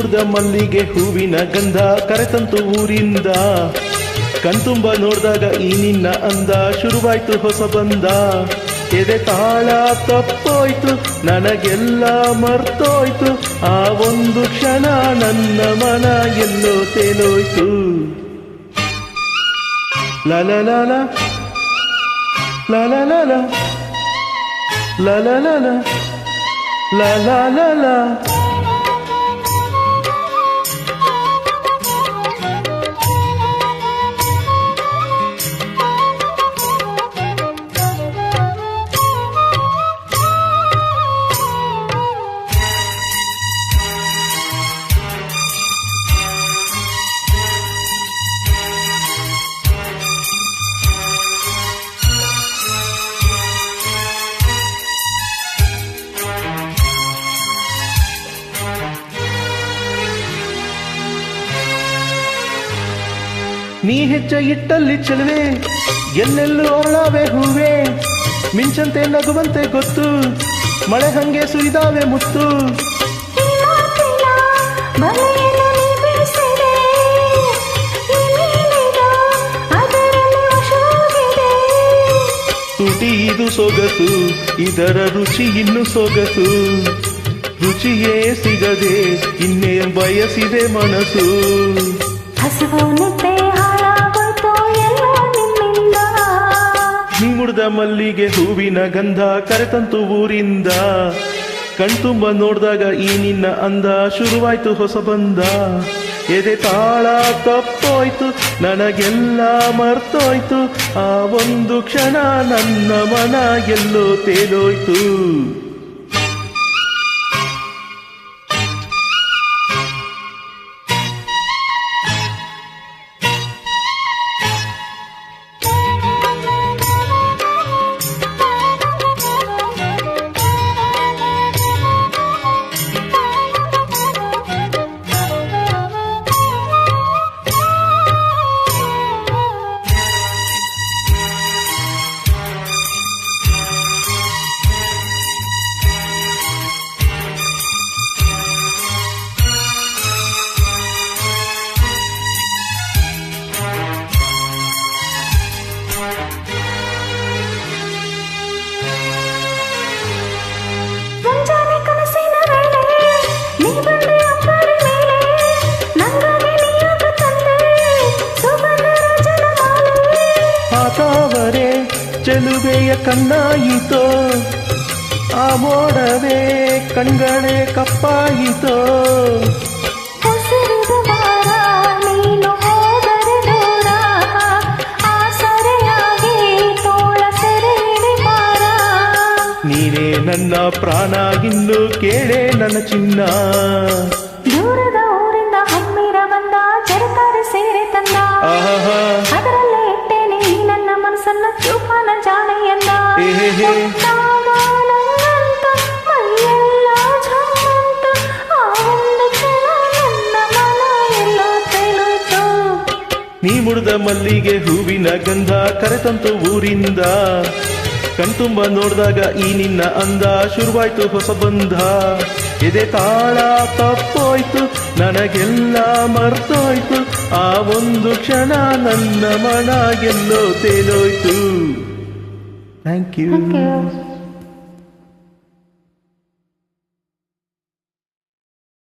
ಮುಡ್ದ ಮಲ್ಲಿಗೆ ಹೂವಿನ ಗಂಧ ಕರೆತಂತು ಊರಿಂದ. ಕಣ್ತುಂಬ ನೋಡ್ದಾಗ ಈ ನಿನ್ನ ಅಂದ ಶುರುವಾಯ್ತು ಹೊಸ ಬಂದ. ಎದೆ ತಾಳ ತಪ್ಪೋಯ್ತು ನನಗೆಲ್ಲ ಮರ್ತೋಯ್ತು. ಆ ಒಂದು ಕ್ಷಣ ನನ್ನ ಮನ ಎಲ್ಲೋ ತೇಲೋಯ್ತು. ಲಲಲಲ ಲಲಲಲ ಲಲಲಲ ಲಲಲಲ. ನೀ ಹೆಜ್ಜೆ ಇಟ್ಟಲ್ಲಿ ಚೆಲುವೆ ಎಲ್ಲೆಲ್ಲೂ ಅರಳಾವೆ ಹೂವೆ. ಮಿಂಚಂತೆ ನಗುವಂತೆ ಗೊತ್ತು ಮಳೆ ಹಂಗೆ ಸುರಿದಾವೆ ಮುತ್ತು. ತುಟಿ ಇದು ಸೊಗಸು ಇದರ ರುಚಿ ಇನ್ನು ಸೊಗಸು. ರುಚಿಯೇ ಸಿಗದೆ ಇನ್ನೇ ಬಯಸಿದೆ ಮನಸ್ಸು. ನೀ ಮುಡ್ದ ಮಲ್ಲಿಗೆ ಹೂವಿನ ಗಂಧ ಕರೆತಂತು ಊರಿಂದ. ಕಣ್ತುಂಬ ನೋಡ್ದಾಗ ಈ ನಿನ್ನ ಅಂದ ಶುರುವಾಯ್ತು ಹೊಸ ಬಂದ. ಎದೆ ತಾಳ ತಪ್ಪೋಯ್ತು ನನಗೆಲ್ಲ ಮರ್ತೋಯ್ತು. ಆ ಒಂದು ಕ್ಷಣ ನನ್ನ ಮನ ಎಲ್ಲೋ ತೇಲೋಯ್ತು. ತಾವರೆ ಚೆಲುವೆಯ ಕಣ್ಣಾಯಿತೋ ಆ ಮೋಡವೇ ಕಣ್ಗಳೇ ಕಪ್ಪಾಯಿತೋ. ನೀನೇ ನನ್ನ ಪ್ರಾಣ ಇನ್ನು ಕೇಳೆ ನನ್ನ ಚಿನ್ನ. ದೂರದ ಊರಿಂದ ಹಮ್ಮಿರ ಬಂದ ಜರಕಾರ ಸೇರೆ ತಂದ. ಅದರಲ್ಲೇ ಇಟ್ಟೇನೆ ಈ ನನ್ನ ಮನಸ್ಸನ್ನ ಚೂಪಾನ ಜಾಣೆಯನ್ನ. ಮೈಯೆಲ್ಲ ಝಮ್ಮಂತ ಆ ಒಂದು ಕ್ಷಣ ನನ್ನ ಮನ ಎಲ್ಲೋ ತೇಲೋಯ್ತು. ನೀ ಮುಡ್ದ ಮಲ್ಲಿಗೆ ಹೂವಿನ ಗಂಧ ಕರೆತಂತು ಊರಿಂದ. ಕಣ್ತುಂಬ ನೋಡ್ದಾಗ ಈ ನಿನ್ನ ಅಂದ ಶುರುವಾಯ್ತು ಹೊಸ ಬಂಧ. ಎದೆ ತಾಳ ತಪ್ಪೋಯ್ತು ನನಗೆಲ್ಲ ಮರ್ತೋಯ್ತು. ಆ ಒಂದು ಕ್ಷಣ ನನ್ನ ಮನ ಎಲ್ಲೋ ತೇಲೋಯ್ತು. Thank you.